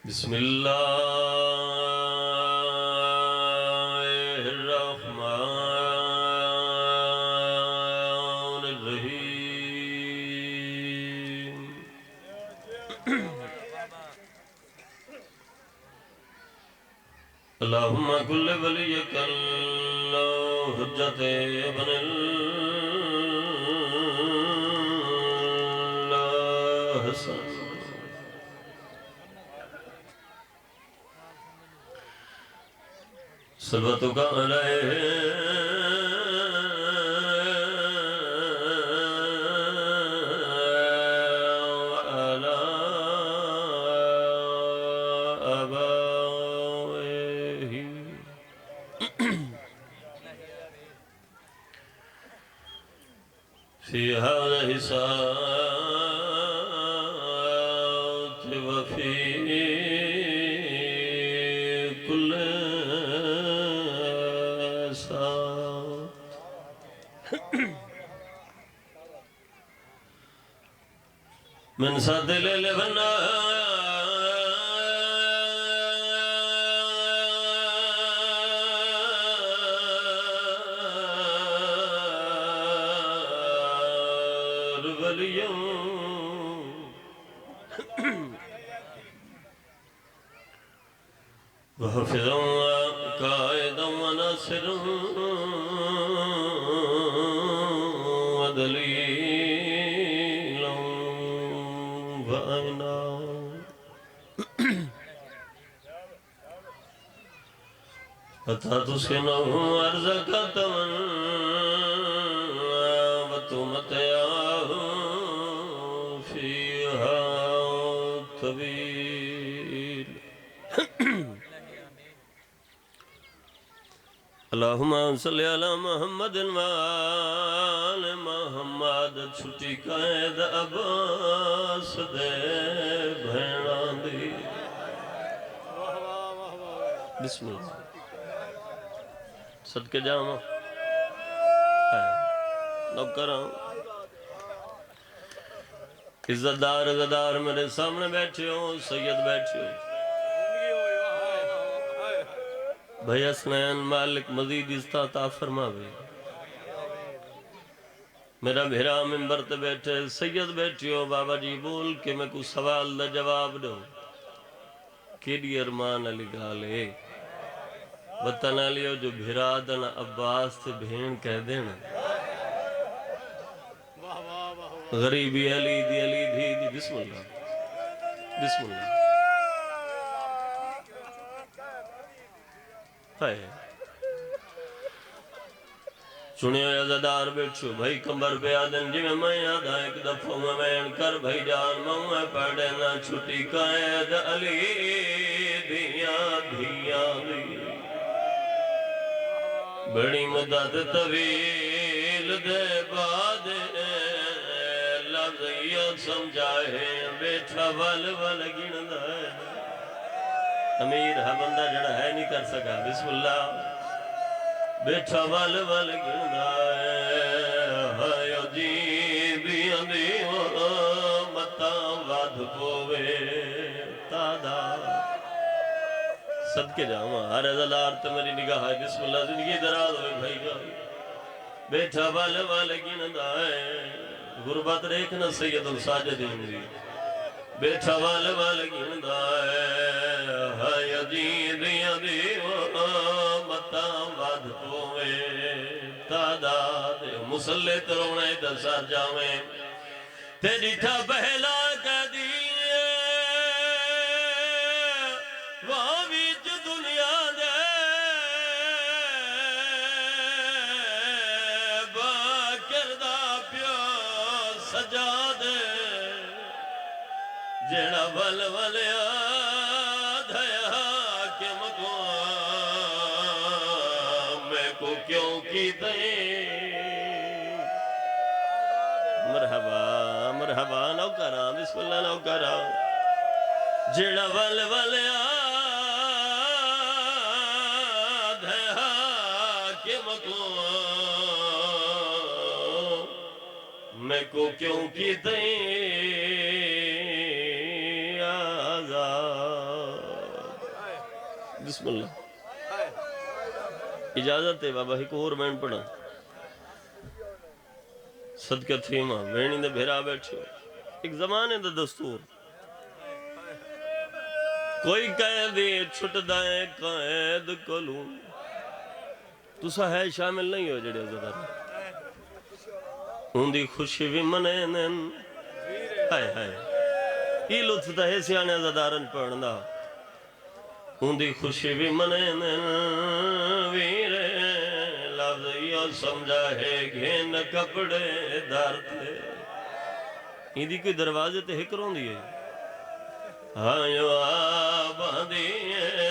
بسم اللہ الرحمن الرحیم اللہم کل ولیک اللہ حجت ابن اللہ حسن صلواتک علیہ وعلی آبائہ فی هذه الساعة وفي كل من سد الليل والنهار واليوم وحفظا وقائدا وناصرا ودليلا وأعينا حتى تسكنه أرزك وتمتعه فيها طويل اللہم صلی علی محمد وآل محمد چھٹی قید عباس دے بھینان دی بسم اللہ صدقے جاما نوکران عزتدار میرے سامنے بیٹھے ہو سید بیٹھے ہو بھائی حسنین مالک مزید عطا فرماوے میرا بھیرا منبر تے بیٹھے سید بیٹھے ہو بابا جی بول کے میں کو سوال دا جواب دو کیڑی ارمان علی گالے وطن علیو جو بھیرا دنا عباس تے بھین کہہ دینا غریبی علی دی بسم اللہ بسم اللہ سنیو عزدار بیٹھو بھائی کمبر پہ آدن جی میں یادا ایک دفعہ میں کر بھائی جان میں پڑھے نہ چھٹی قید علی دیاں دی بڑی مدت طویل دے بعد لفظیت سمجھائے بیٹھا ول گندا ہے امیر ہے بندہ جڑا ہے نہیں کر سکا بسم اللہ بیٹھا ول گندا ہے ہائیو جی دیاں دیو متاں واد پوے تادا صدقے جاؤں ہر عزلار تو میری نگاہ ہے بسم اللہ زندگی دراز ہوئے بھائی جان بیٹھا ول گندا ہے غربت ریکھنا سید الساجدین دی بیٹھا ول گندا ہے ہائیو جی دیاں دیو متاں واد پوے تعداد مسلح ترونے دسار جاویں تیری تھا پہلا کہہ دیئے واویچ دنیا دے با کردہ پیو سجا دے جیڑا ول کیوں کی دیں مرحبا مرحبا نوکران بسم اللہ نوکران جڑا ول آدھ ہے حاکم کو میں کو کیوں کی دیں آزاد بسم اللہ اجازت ہے بابا ایک اور بین پڑھا صدقہ تھیما وینی دے بھیرا بیٹھو ایک زمانے دا دستور کوئی قیدی چھٹ دائیں قید کلوں تسا ہے شامل نہیں ہو جڑے عزدار ہوں دی خوشی بھی منے نن ہائے ہائے یہ لطف تا ہے سیانے عزدارن پڑھنا ہوں دی خوشی بھی منے نن ویرے لفظ یہ سمجھا ہے گھین کپڑے دار تھے یہ دی کوئی دروازے تے ہکروں دیئے ہاں یو آبان دیئے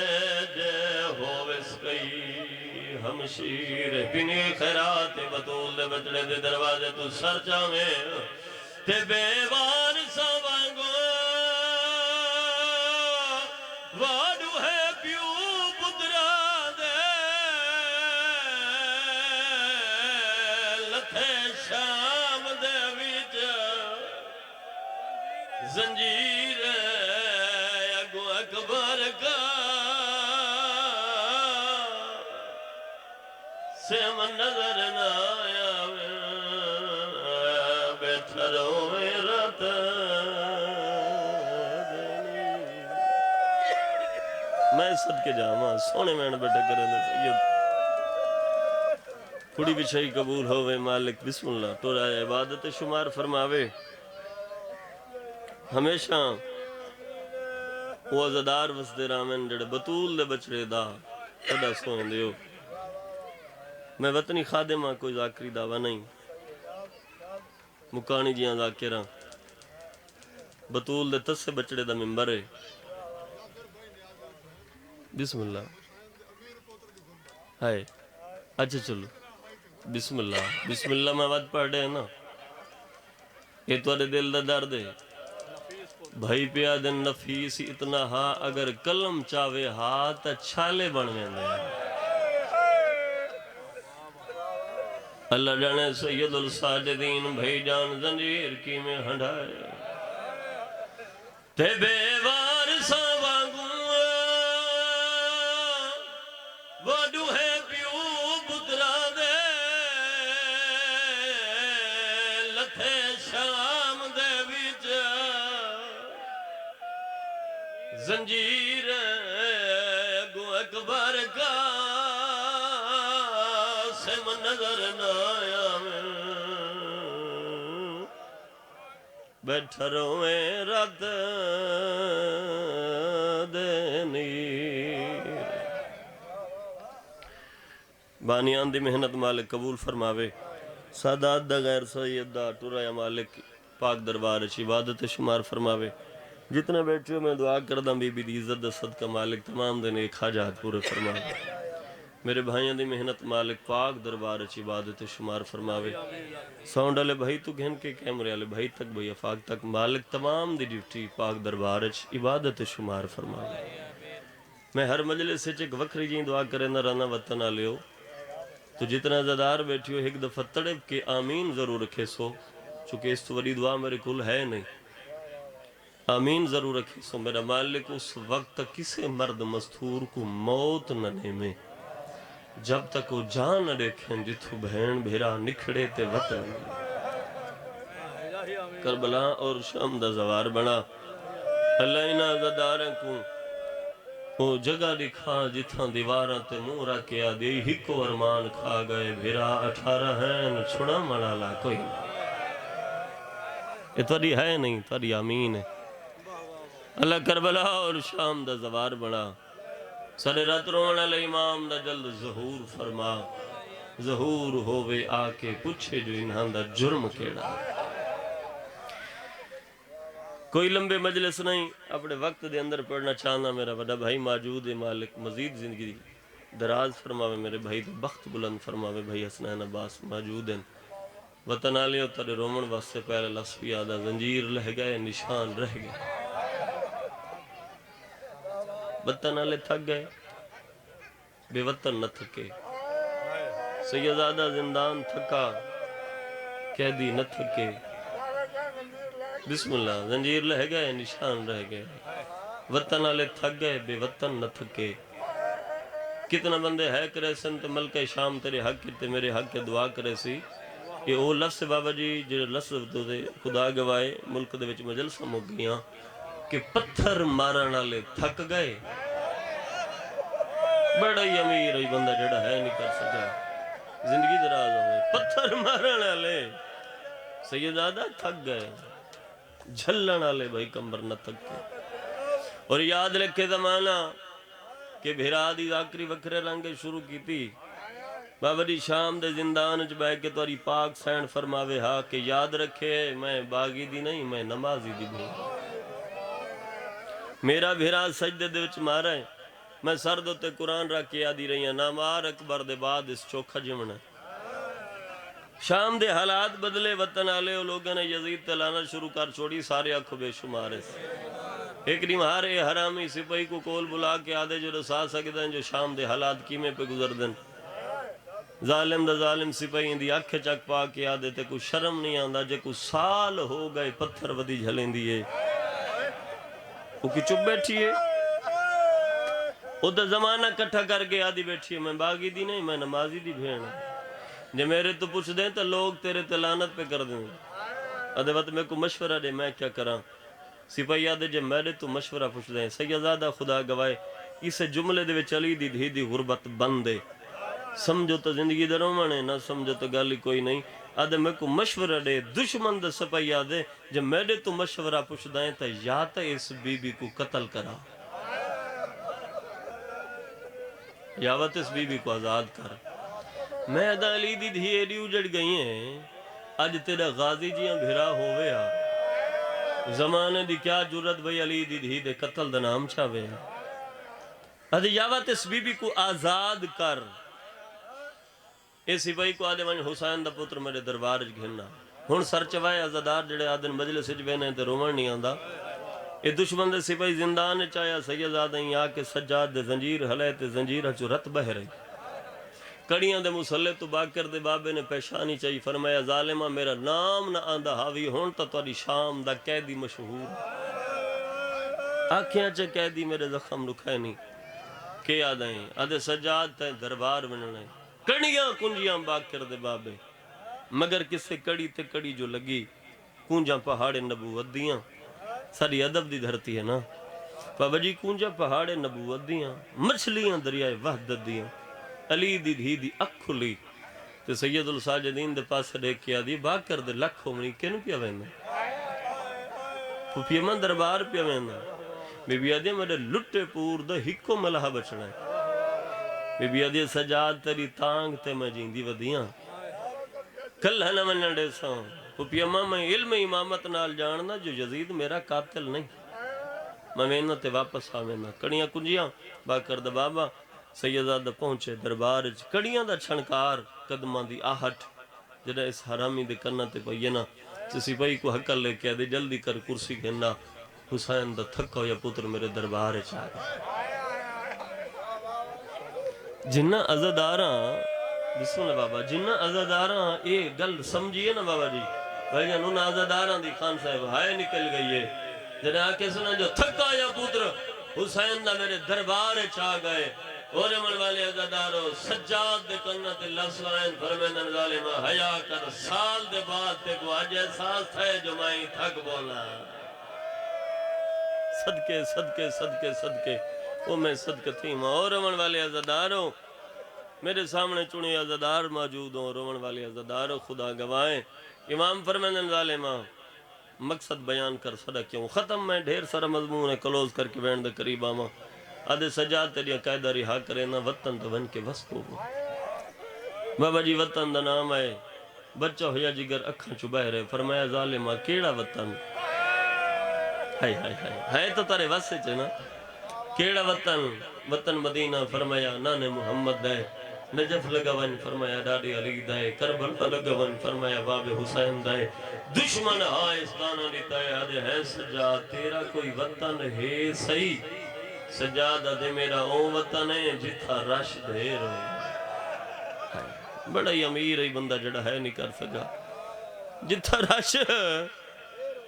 جے ہووس کئی ہمشیر پینی خیرات بطول دے بچڑے دے دروازے تو سر چاہیں تے بے وارسا وانگو واڈو ہے پیو پترا دے لتھے شام دے ویچ زنجیر اگو اکبر کا سیم نظر نہ آیا بیٹھروں میں رات میں صدقے جاما سونے میں بیٹھے کریں دے سید کھڑی بچھائی قبول ہوئے مالک بسم اللہ ٹورا عبادت شمار فرماوے ہمیشہ وہ عزدار وسدے رامن جڑے بطول دے بچڑے دا خدا سوئن دیو میں وطنی خادمہ کوئی ذاکری دعویٰ نہیں مکانی جیاں ذاکرہ بطول دے تسے بچڑے دا ممبر ہے بسم اللہ ہائے اچھا چلو بسم اللہ میں وعد پڑھ رہے ہیں نا یہ تو دل دا درد ہے بھائی پیادن نفیس اتنا ہاں اگر کلم چاوے ہاں تا چھالے بنویں دے اللہ جانے سید الساجدین بھائی جان زنجیر کی میں ہنڈائے تے بے وارسا وانگوں وڈو ہے پیو پترا دے لتھے شام دے ویچ زنجیر اگو اکبر کا سم نظر نہ آیا میں بیٹھا روئے رات دینی بانیان دی محنت مالک قبول فرماوے سادات دا غیر سید دا ٹورا مالک پاک دربار اچھی عبادت شمار فرماوے جتنے بیٹھے میں دعا کردہ بی بی دی عزت دا صدقہ مالک تمام دن ایک حاجات پورے فرماوے میرے بھائیاں دی محنت مالک پاک دربار اچھی عبادت شمار فرماوے ساؤنڈ والے بھائی تو گھن کے کیمرے والے بھائی تک بھائی افاق تک مالک تمام دی ڈیوٹی پاک دربار اچھی عبادت شمار فرماوے میں ہر مجلس سے چک وکری جی دعا کرے نہ رہنا وطن آلے ہو تو جتنا زدار بیٹھی ہو ایک دفعہ تڑپ کے آمین ضرور رکھے سو چونکہ اس تو وری دعا میرے کل ہے نہیں آمین ضرور رکھے سو میرا مالک اس وقت کسے مرد مستور کو موت نہ نیمے جب تک وہ جان نہ دیکھیں جتو بہن بھیرا نکھڑے تے وطن کربلا اور شام دا زوار بنا اللہ انہا زداریں کو وہ جگہ دکھا جتھاں دیواراں تے مورا کیا دے ہکو ارمان کھا گئے بھیرا 18 ہیں چھڑا مڑالا کوئی یہ تاری ہے نہیں تاری آمین ہے اللہ کربلا اور شام دا زوار بنا سارے رات رونا امام دا جلد ظہور فرما ظہور ہووے آکے پوچھے جو انہاں دا جرم کیڑا کوئی لمبے مجلس نہیں اپنے وقت دے اندر پڑھنا چاہنا میرا بڑا بھائی موجود ہے مالک مزید زندگی دراز فرماوے میرے بھائی دا بخت بلند فرماوے بھائی حسنین عباس موجود ہیں وطن آلیوں تارے رومن واسطے پہلے لفظ بھی آدھا زنجیر لہ گئے نشان رہ گئے وطن آلے تھک گئے بے وطن نہ تھکے سیدزادہ زندان تھکا قیدی نہ تھکے بسم اللہ زنجیر لہ گئے نشان رہ گئے وطن آلے تھک گئے بے وطن نہ تھکے کتنا بندے ہے کرے سن تے ملکہ شام تیرے حق تے میرے حق کے دعا کرے سی یہ او لفظ بابا جی جو لفظ تو دے خدا گوائے ملک دے وچ مجلسہ مک گیاں کہ پتھر مارن والے تھک گئے بڑا ہی امیر ہی بندہ جڑا ہے نہیں کر سکا زندگی دراز ہوئے پتھر مارن والے سیدادہ تھک گئے جھلن والے بھائی کمبر نہ تھک گئے اور یاد رکھے زمانہ کہ بھیرا دی آخری وکھرے رنگے شروع کی تھی بابا جی شام دے زندان چ بہ کے تاری پاک سین فرماوے ہاں کہ یاد رکھے میں باغی دی نہیں میں نمازی دی بھی میرا بھیرا سجدے دے وچ مارا ہے میں سر دوتے قرآن رکھ کے یادی رہی ہیں نامار اکبر دے بعد اس چوکھا جمنا شام دے حالات بدلے وطن آلے اور لوگوں نے یزید تلانا شروع کر چھوڑی سارے آنکھوں بے شمارے سے ایک نمہارے حرامی سپاہی کو کول بلا کے آدھے جو رسا سکتے ہیں جو شام دے حالات کیمیں پہ گزر دن ظالم دا ظالم سپاہی دی آنکھیں چک پا کے آدھے تے کوئی شرم نہیں آندہ جے کوئی سال ہو گئے پتھر ودی جھلیں دیئے وہ کی چپ بیٹھی ہے وہ دا زمانہ کٹھا کر کے آدھی بیٹھی ہے میں باغی دی نہیں میں نمازی دی بھیڑ جے میرے تو پوچھ دیں تو لوگ تیرے تلانت پہ کر دیں آدھے وقت میں کو مشورہ دے میں کیا کراں سپاہی آدھے جے میرے تو مشورہ پوچھ دیں سیدادہ خدا گوائے اسے جملے دے چلی دی دھی دی غربت بندے سمجھو تو زندگی در رومنے نہ سمجھو تو گالی کوئی نہیں آدھے میں کو مشورہ دے دشمن دے سپاہی آدھے جے میرے تو مشورہ پوچھ دیں تو یا تا اس بی بی کو قتل کرا یاوت اس بی بی کو آزاد کر میں ادا علی دی دھی ایڈی اجڑ گئی ہیں آج تیرا غازی جیاں بھیرا ہوئے زمانے دی کیا جرت بھئی علی دی دھی دے قتل دا نام چاہوے ادھے یاوت اس بی بی کو آزاد کر اسی بھائی کو آدھے من حسین دا پتر میرے دربار گھننا ہون سر چوائے عزدار جڑے آدھن مجلس جبینے تے رومن نہیں آندہ اے دشمن دے سپاہی زندان چاہیا سیدادہ ہی آکے سجاد دے زنجیر حلے تے زنجیر ہچو رت بہ رہی کڑیاں دے مسلح تو باکر دے بابے نے پیشانی چاہی فرمایا ظالمہ میرا نام نہ آندہ حاوی ہون تا تواری شام دا قیدی مشہور آنکھیاں چا قیدی میرے زخم رکھے نہیں کہ آدھیں آدھے سجاد تے دربار بننے کڑیاں کنجیاں باکر دے بابے مگر کسے کڑی تے کڑی جو لگی کونجاں پہاڑے نبوت دیاں ساری ادب دی دھرتی ہے نا بابا جی کونجاں پہاڑے نبوت دیاں مچھلیاں دریائے وحدت دیاں علی دی دھی دی اکھ لی تے سید الساجدین دے پاس دیکھ کے آدھی باکر دے لکھ ہومنی کینو پیا ویندہ پھوپی من دربار پیا ویندہ بی بی آدھی میرے لٹے پور دا ہکو ملہ بچنا ہے بی بی آدھی سجاد تری تانگ تے میں جیندی ودیاں کل ہے نہ من نڈے ساں پھوپی اماں میں علم امامت نال جاننا جو یزید میرا قاتل نہیں میں وینا تے واپس آوینا کڑیاں کنجیاں باکر دا بابا سیدادہ پہنچے دربار کڑیاں دا چھنکار قدمان دی آہٹ جنہ اس حرامی دے کرنا تے پہینا سسی بھائی کو حقل لے کے دے جلدی کر کرسی گھننا حسین دا تھکا یا پتر میرے دربار چاہے جنہ عزداراں بسم اللہ بابا جنہ عزداراں اے گل سمجھئے نا بابا جی بھائی جان انہاں عزداراں دی خان صاحب ہائے نکل گئی ہے جنہ آکے سنا جو تھکا یا پتر حسین دا میرے دربار چاہ گئے اور من والے عزدارو سجاد دے کنت اللہ سلائن فرمینن ظالمہ حیاء کر سال دے بعد تے کو آج احساس تھے جو میں تھک بولا صدقے صدقے صدقے صدقے وہ میں صدقہ تھی ماں اور من والے عزدارو میرے سامنے چنی عزدار موجود ہوں رومن والے عزدارو خدا گوائیں امام فرمینن ظالمہ مقصد بیان کر صدا کیوں ختم میں ڈھیر سارا مضمون ہے کلوز کر کے وینڈ قریب آما آدھے سجاد تیریا قائدہ رہا کرے نا وطن تو بن کے بس کو بابا جی وطن دا نام ہے بچہ ہویا جگر اکھاں چبائے رہے فرمایا ظالمہ کیڑا وطن ہائے ہائے ہائے ہے تو تارے واسے چنا کیڑا وطن وطن مدینہ فرمایا نان محمد دائے نجف لگون فرمایا ڈاڈی علی دائے کربلا لگون فرمایا باب حسین دائے دشمن آئستانہ لیتا ہے آدھے ہے سجاد تیرا کوئی وطن ہے صحیح سجاد آدھے میرا او وطن ہے جتھا رش دھیر ہو بڑا ہی امیر ہی بندہ جڑا ہے نہیں کر سکا جتھا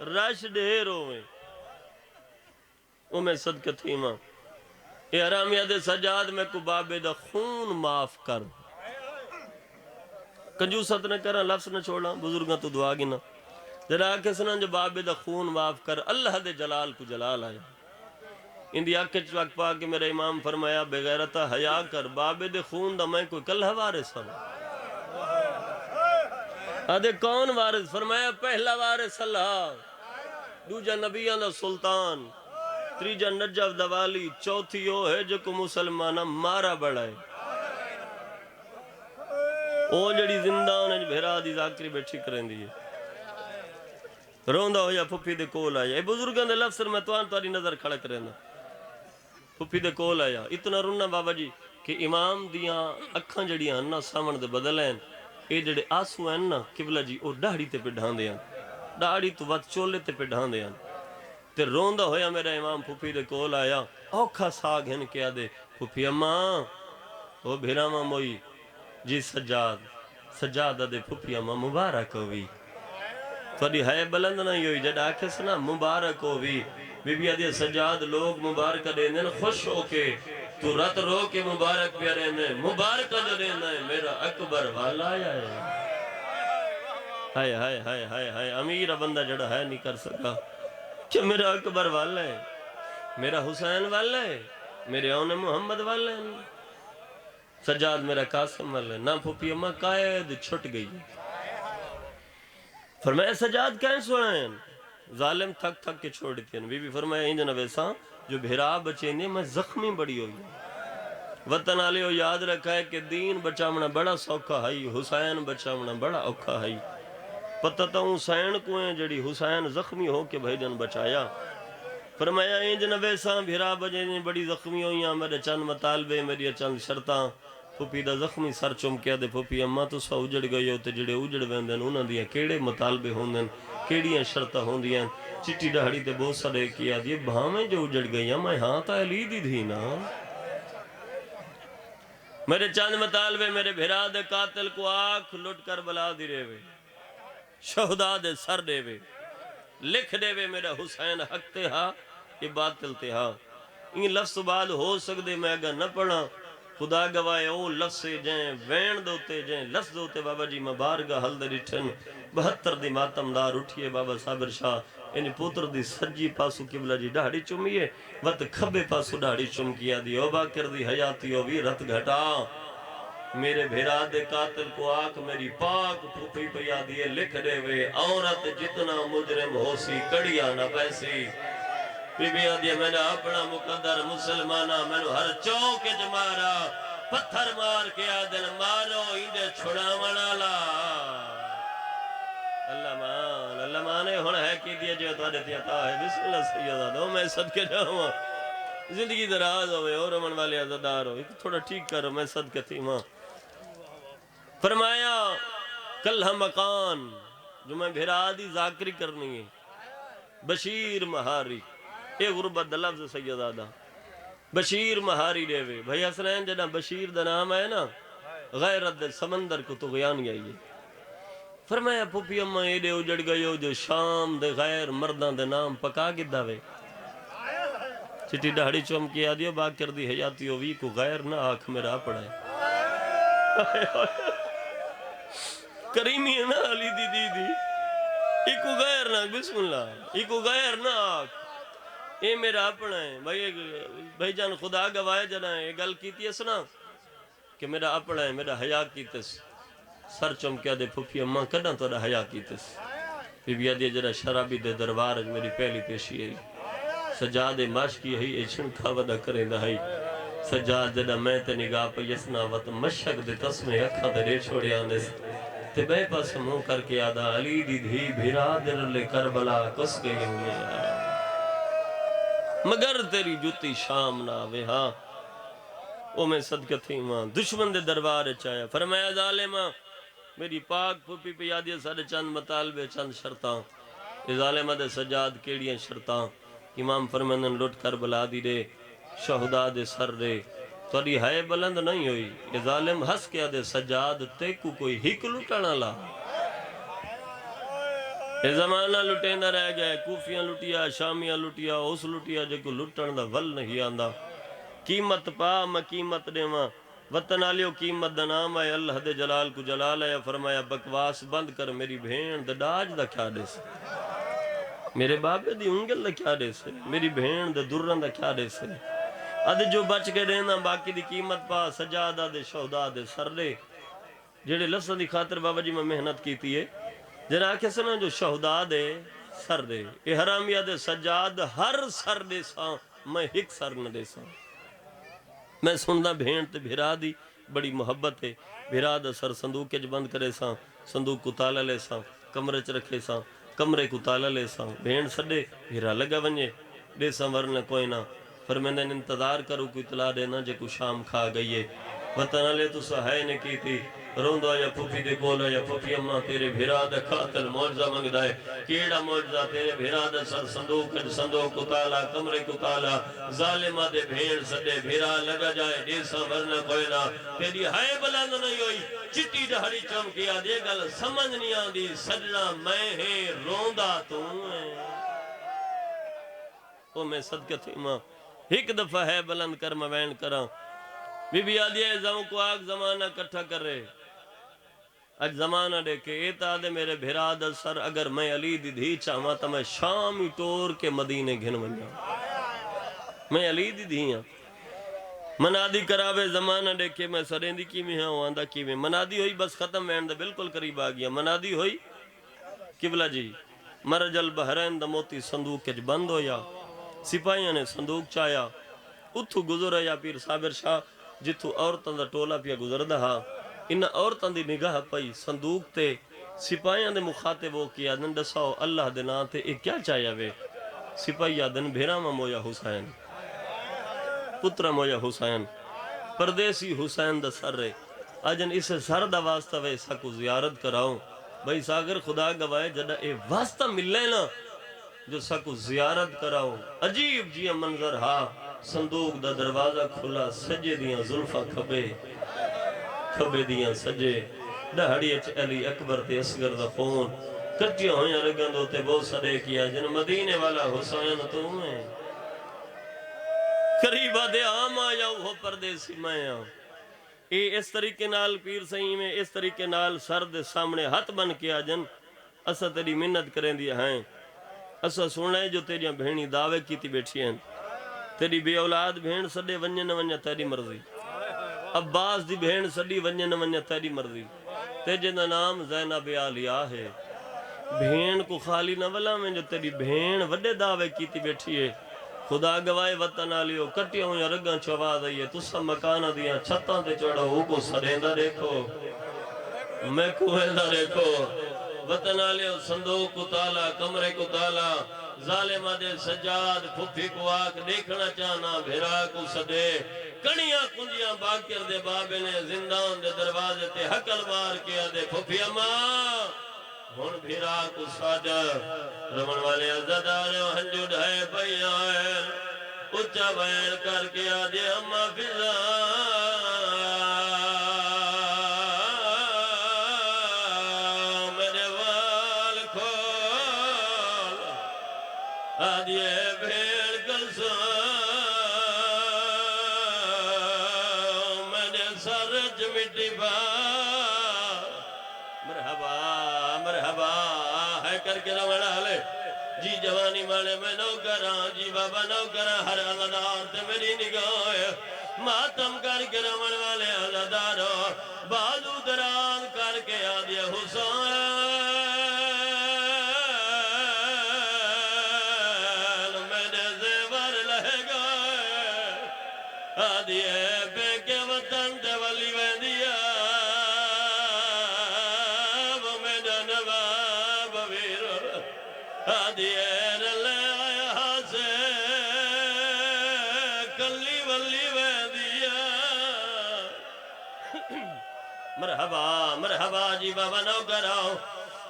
رش دھیر ہوئے او میں صدقہ تھی ماں اے حرامیہ دے سجاد میں کو بابے دا خون معاف کر کنجوست نہ کرا لفظ نہ چھوڑا بزرگاں تو دعا گنا جڑا کہ سنن جو بابے دا خون معاف کر اللہ دے جلال کو جلال آیا اندی آنکھ چوک پا کے میرا امام فرمایا بغیرتا حیا کر بابے دے خون دا میں کوئی کلہ وارث ہوں آدھے کون وارث فرمایا پہلا وارث اللہ دوجا نبیاں دا سلطان تریجا نجف دوالی چوتھی او ہے جو کو مسلمانہ مارا بڑھائے او جڑی زندان ہے بھیرا دی ذاکری بیٹھی کریں دی روندہ ہو یا پھپی دے کول آیا اے بزرگان دے لفظ میں تواری نظر کھڑا کریں پھپی دے کول آیا اتنا رونا بابا جی کہ امام دیاں اکھاں جڑیاں نا سامن دے بدلیں اے جڑے آسو ہیں نا قبلہ جی او ڈاڑی تے پہ ڈھان دیاں ڈاڑی تو وقت چولے تے پہ ڈھان دیاں تے روندہ ہویا میرا امام پھپی دے کول آیا اوکھا ساگ ہن کیا دے پھپی اماں او بھیرامہ موئی جی سجاد دے پھپی اماں مبارک ہوئی تھوڑی ہے بلند نہیں ہوئی جڑا آکھے سنا مبارک ہوئی بی بی آدھے سجاد لوگ مبارک دیندے خوش ہو کے تو رت رو کے مبارک پہ رہنے مبارک جو دیندے میرا اکبر والا آیا ہے ہائے ہائے ہائے ہائے ہائے امیر بندہ جڑا ہے نہیں کر سکا کہ میرا اکبر والا ہے میرا حسین والا ہے میرے آن محمد والا ہے سجاد میرا قاسم والا ہے نا پھوپی اماں قائد چھٹ گئی فرمایا سجاد کہیں سوئیں ظالم تھک تھک کے چھوڑ دیتی ہیں بی بی فرمایا ہی جنہ ویسا جو بھیرا بچے نے میں زخمی بڑی ہوئی وطن آلے ہو یاد رکھا ہے کہ دین بچامنا بڑا سوکھا ہے حسین بچامنا بڑا اوکھا ہے پتہ تا حسین کو ہیں جڑی حسین زخمی ہو کے بھائی جن بچایا فرمایا انج نویساں بھیرا بجے نے بڑی زخمی ہوئیاں میرے چند مطالبے میری چند شرطاں پھوپی دا زخمی سر چمکیا دے پھوپی اماں تو سا اجڑ گئی ہوتے جڑے اجڑ ویندن انہاں دیاں کیڑے مطالبے ہوندن کیڑیاں شرطاں ہوندیاں چٹی ڈاڑی تے بہت سڑے کیا دیئے بھامیں جو اجڑ گئی ہیں میں ہاں تا علی دی دھی نا میرے چند مطالبے میرے بھیرا دے قاتل کو آنکھ لٹ کر بلا دی رہے وے شہداء دے سر دے وے لکھ دے وے میرا حسین حق تے ہاں یہ باطل تے ہاں ان لفظ بعد ہو سکدے میں اگر نہ پڑھا خدا گواہ او لفظ جائیں وین دوتے جائیں لفظ دوتے بابا جی مبارگا حل دے ریٹھن 72 دی ماتم دار اٹھئے بابا صابر شاہ انہی پوتر دی سجی پاسو قبلہ جی ڈاڑی چمیے وقت کھبے پاسو ڈاڑی چمکیا دی او باکر دی حیاتی او بھی رت گھٹا میرے بھیرا دے قاتل کو آنکھ میری پاک پھوپی پیا دیئے لکھ دے وے عورت جتنا مجرم ہو سی کڑیا نہ پیسی بی بی آدھیا میں نے اپنا مقدر مسلمانہ میں نے ہر چوک جمارا پتھر مار کے آدھن مارو انجھے چھڑا منالا اللہ مانے ہونا ہے کی دیا جو تو دیتی عطا ہے بسم اللہ سیدہ دو میں صدقے جاؤں زندگی دراز ہوئے اور امن والے عزدار ہو تھوڑا ٹھیک کرو میں صدقے تھی ماں فرمایا کلہ مکان جو میں بھیرا دی ذاکری کرنی ہے بشیر مہاری اے غربت دا لفظ سید آدھا بشیر مہاری دے وے بھائی حسنین جنہ بشیر دا نام ہے نا غیرت دے سمندر کو تو غیانی آئیے فرمایا پھوپی اممہ اے دے اجڑ گئے ہو جو شام دے غیر مردان دے نام پکا گدہ وے چٹی ڈاڑی چمکی آدھیو باکر دی حیاتی ہوئی کو غیر نہ آنکھ میرا پڑھائے کریمی ہے نا علی دی دی دی ایکو غیر نہ بسم اللہ ایکو غیر نہ آنکھ اے میرا اپنا ہے بھائی جان خدا گواہ جنا ہے گل کیتی ہے سنا کہ میرا اپنا ہے میرا حیاء کیتس سر چمکیا دے پھوپی اماں کنا تو دا حیاء کیتس بی بی آدھی جرہ شرابی دے دربار میری پہلی پیشی ہے سجاد ماشکی ہے اے چھنکا ودا کریں دا ہے سجاد جنہ میں تے نگاہ پہ یسنا وط مشک دے تسمے اکھا دے رے چھوڑے آنے سے تے بے پاس منہ کر کے آدھا علی دی دھی بھیرا در لے کربلا کس گئی ہوں میں مگر تیری جوتی شام نہ آوے ہاں او میں صدقہ تھی ماں دشمن دے دربار چاہیا فرمایا ظالمہ میری پاک پھوپی پہ یادیے سارے چند مطالبے چند شرطاں اے ظالمہ دے سجاد کیڑیاں شرطاں امام فرمانن لٹ کر بلا دی دے شہداء دے سر دے توڑی ہائے بلند نہیں ہوئی اے ظالم ہس کیا دے سجاد تے کو کوئی ہک لٹانا لا اے زمانہ لٹے نہ رہ گئے کوفیاں لٹیا شامیاں لٹیا اس لٹیا جے کو لٹن دا ول نہیں آندہ قیمت پا میں قیمت دیواں وطن آلیو قیمت دا نام ہے اللہ دے جلال کو جلال ہے فرمایا بکواس بند کر میری بھین دا ڈاج دا کیا دے سے میرے بابے دی انگل دا کیا دے سے میری بھین دا درن دا کیا دے سے اد جو بچ کے دینا باقی دی قیمت پا سجادہ دے شہدہ دے سر دے جیڑے لسن دی خاطر بابا جی میں محنت کیتی ہے جنا آکھے سنا جو شہدہ دے سر دے اے حرامیہ دے سجاد ہر سر دے ساں میں ہک سر نہ دے ساں میں سننا بھین تے بھرا دی بڑی محبت ہے بھرا دا سر صندوق کے بند کرے ساں صندوق کو تالا لے ساں کمرے چ رکھے ساں کمرے کو تالا لے ساں بھین سڈے بھرا لگا ونجے دے ساں ورنہ کوئی نہ فرمیندے انتظار کرو کوئی اطلاع دینا جے کو شام کھا گئی ہے وطن لے تو سہائے نے کی تھی روندہ یا پھوپی دے گولا یا پھوپی اماں تیرے بھرا دا قاتل معجزہ منگدہ ہے کیڑا معجزہ تیرے بھرا دا سر صندوق کو تالا کمرے کو تالا ظالمہ دے بھیڑ سڈے بھرا لگا جائے دیسا ورنہ کوئی نہ تیری ہائے بلند نہیں ہوئی چٹی دہڑی چمکیا دے گل سمجھ نہیں آن دی سجنا میں ہے روندہ تو ہے او میں صدقہ تھی ماں ایک دفعہ ہے بلند کر میں وین کراں بی بی آدھی ایزاؤں کو آگ زمانہ کٹھا کر رہے اج زمانہ دیکھے ایتا دے میرے بھرا دا سر اگر میں علی دی دھی چاہاں تا میں شامی ٹور کے مدینے گھن ونجا میں علی دی دھی ہاں منادی کراوے زمانہ دیکھے میں سریندی کی میں ہاں واندہ کی میں منادی ہوئی بس ختم میں اندہ بالکل قریب آگیا منادی ہوئی قبلہ جی مرج البحرین دا موتی صندوق کے بند ہویا سپاہیاں نے صندوق چایا اتھو گزر یا پیر صابر شاہ جتھو عورتاں دا ٹولا پیا گزر دہا ان عورتاں دی نگاہ پئی صندوق تے سپاہیاں دے مخاطب ہو کیا دن دساؤ اللہ دے نا تے ایک کیا چاہیا وے سپاہیاں دن بھیرامہ مویا حسین پترہ مویا حسین پردیسی حسین دا سر رہے آجن اسے سر دا واسطہ وے ساکو زیارت کراؤں بھائی ساگر خدا گوائے جڑا اے واسطہ مل لے نا جو ساکو زیارت کراؤں عجیب جی منظر ہاں صندوق دا دروازہ کھلا سجے دیاں ظلفہ کھبے دیاں سجے دہڑی اچھ علی اکبر تے اصغر دا فون کٹیاں ہویاں رگندوں تے بہت سڑے کیا جن مدینے والا حسین تو میں قریبہ دے آم آیا وہ پردیسی میں آؤں اے اس طریقے نال پیر سہی میں اس طریقے نال سرد سامنے ہاتھ بن کیا جن اسا تیری منت کریں دیا ہیں اسا سنے جو تیریاں بھینی دعوے کی تی بیٹھی ہیں تیری بے اولاد بھین سڈے ونجے نہ ونجے تیری مرضی عباس دی بھین سڈی ونجے نہ ونجے تیری مرضی تیجے دا نام زینب عالیہ ہے بھین کو خالی نہ ولا میں جو تیری بھین وڈے دعوے کی تی بیٹھی ہے خدا گوائے وطن آلیو کٹیا ہوں یا رگاں چواز آئیے تسا مکانہ دیا چھتاں تے چڑھا ہو کو سریندہ دیکھو میں کوہندہ دیکھو وطن آلیو صندوق کو تالا کمرے کو تالا ظالمہ دے سجاد پھپی کو آکھ دیکھنا چاہنا بھیرا کو سدے کڑیاں کنجیاں باکر دے بابے نے زندان دے دروازے تے حقل بار کیا دے پھپی اماں ہون بھیرا کو ساجا رمن والے عزدار ہنجو ڈھائے پئی آئے اچھا بین کر کے آدھے اماں فضا میرے وال کھول آدھے بھیڑ کلسا میرے سرچ مٹی مرحبا ہے کر کے روڑا لے جی جوانی والے میں نو کراں جی بابا نو کراں ہر عزدار تے میری نگاہ ماتم کر کے روڑ والے عزدارو بازو دران کر کے آدھے حسین میرے زیور لہے گئے آدھے بے کے وطن تے ولی ویندیا آدھیر لے آیا سے کلی ولی ویدیا مرحبا جی بابا نو کراؤ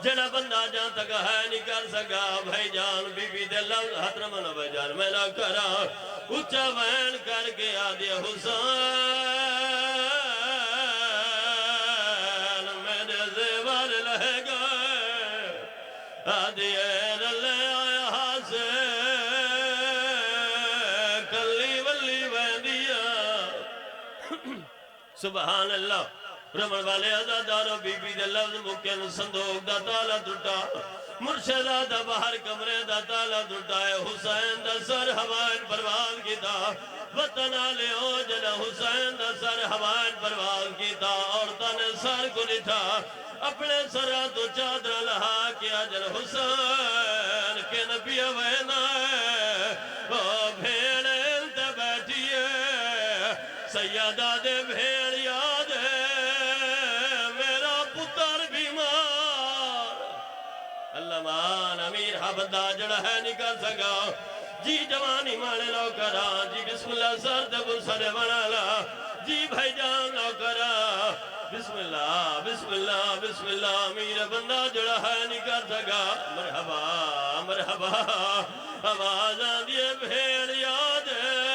جڑا بندہ جان تک ہے نہیں کر سکا بھائی جان بی بی دے لفظ حضر منو بھائی جان میں نو کراؤ اچھا وین کر کے آدھے حسین میرے زیور لہے گئے آدھیر لے آیا سے کلی ولی ویندیا سبحان اللہ رمن والے ازادارو بی بی دے لفظ مکن صندوق دا تالا ٹوٹا مرشدہ دا باہر کمرے دا تالا ٹوٹا ہے حسین دا سر ہوائن پرواز کی تا وطن آلے ہو جنا حسین دا سر ہوائن پرواز کی تا عورتہ نے سر کو نٹھا اپنے سرہ تو چادر لہا کیا جن حسین کے نبی وینا ہے او بھیڑ انت بیٹھئے سیدہ دے بھیڑ یاد ہے میرا پتر بیمار اللہ مان امیر حبدہ جڑا ہے نکل سکا جی جوانی مانے لو کرا جی بسم اللہ سر دبو سر بنالا جی بھائی جان لو کرا بسم اللہ بسم اللہ بسم اللہ امیر بندہ جڑا ہے نکل سکا مرحبا مرحبا آواز آدھیے بھیڑ یاد ہے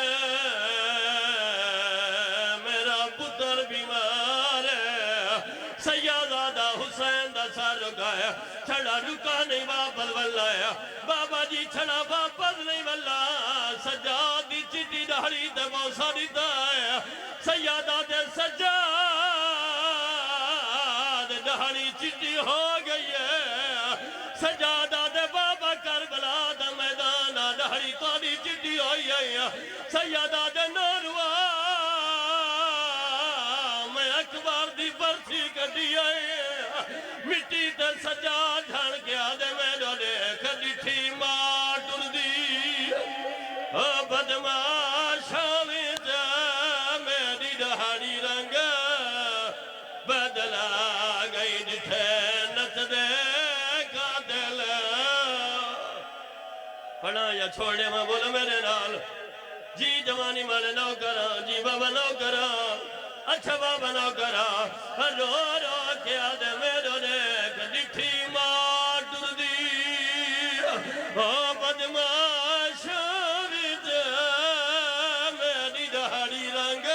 سیادہ حسین دا سر رکایا چھڑا رکا نہیں واپس ولایا بابا جی چھڑا واپس نہیں ولا سجاد دی چٹی دہڑی دے موسیٰ دیتا ہے سیادہ دے سجاد دہڑی چٹی ہو گئی ہے سجادہ دے بابا کربلا دا میدانہ دہڑی تاری چٹی ہوئی ہے سیادہ دے نوروا اکبر دی برسی کٹی آئے مٹی تے سجاد جھان گیا دے میں جو دیکھ ڈٹھی ماں ٹر دی بدماشا میں جا میری دہاڑی رنگ بدلا گئی جتھے نچ دے کا دل پڑھا یا چھوڑے میں بول میرے نال جی جوانی مالے نو کرا جی بابا نو کرا اچھا بابا نو کرا رو رو کیا دے میرو دیکھ ڈٹھی ماں ٹر دی بدماش وچ میری دہاڑی رنگ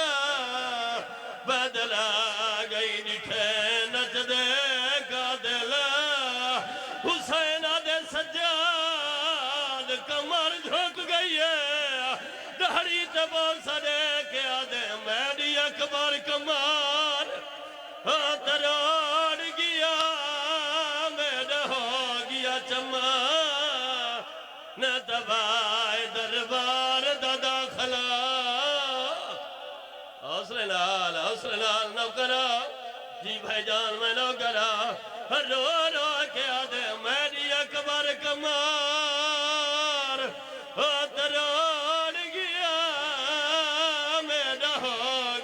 بدلا گئی ڈٹھے نچ دے کا دل حسین دے سجاد کمر جھک گئی ہے دہاڑی تبو سدے کیا دے میری اکبر کمار تروڑ گیا میرا ہو گیا چما نہ تبائے دربار دا داخلہ حوصلے لال نو کرا جی بھائی جان میں نو کرا رو رو کیا دے میری اکبر کمار تروڑ گیا میرا ہو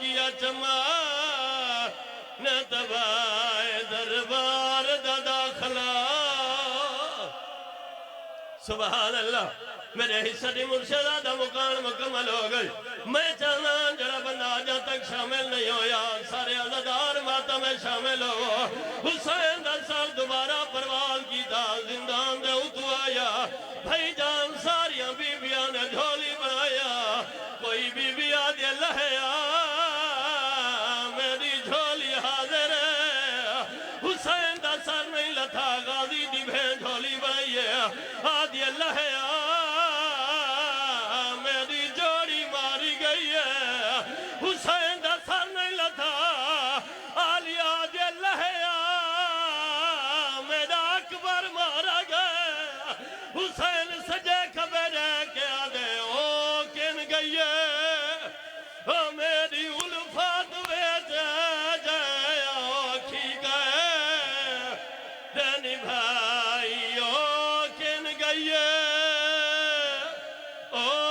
گیا چما نہ تبائے دربار دا داخلہ سبحان اللہ میرے حصہ دی مرشدہ دا مکان مکمل ہو گئی میں چاہنا جڑا بندہ آجا تک شامل نہیں ہویا سارے عزدار ماتا میں شامل ہو حسین دا سال دوبارہ پرواز کی تا زندان دے اتو آیا بھائی جان ساریاں بیویاں نے جھولی بنایا کوئی بیوی آدھے لہیا میری جھولی حاضر ہے حسین دا سر نہیں لتھا غازی دی بھین جھولی بنائیے آدھے لہیا میری جوڑی ماری گئی ہے حسین دا سر نہیں لتھا آلی آدھے لہیا میرا اکبر مارا گیا حسین سجے کھبے رہ کے آدھے او کن گئی ہے میری الفات بیچ جائے آکھی گئے دینی بھائی او کن گئی ہے او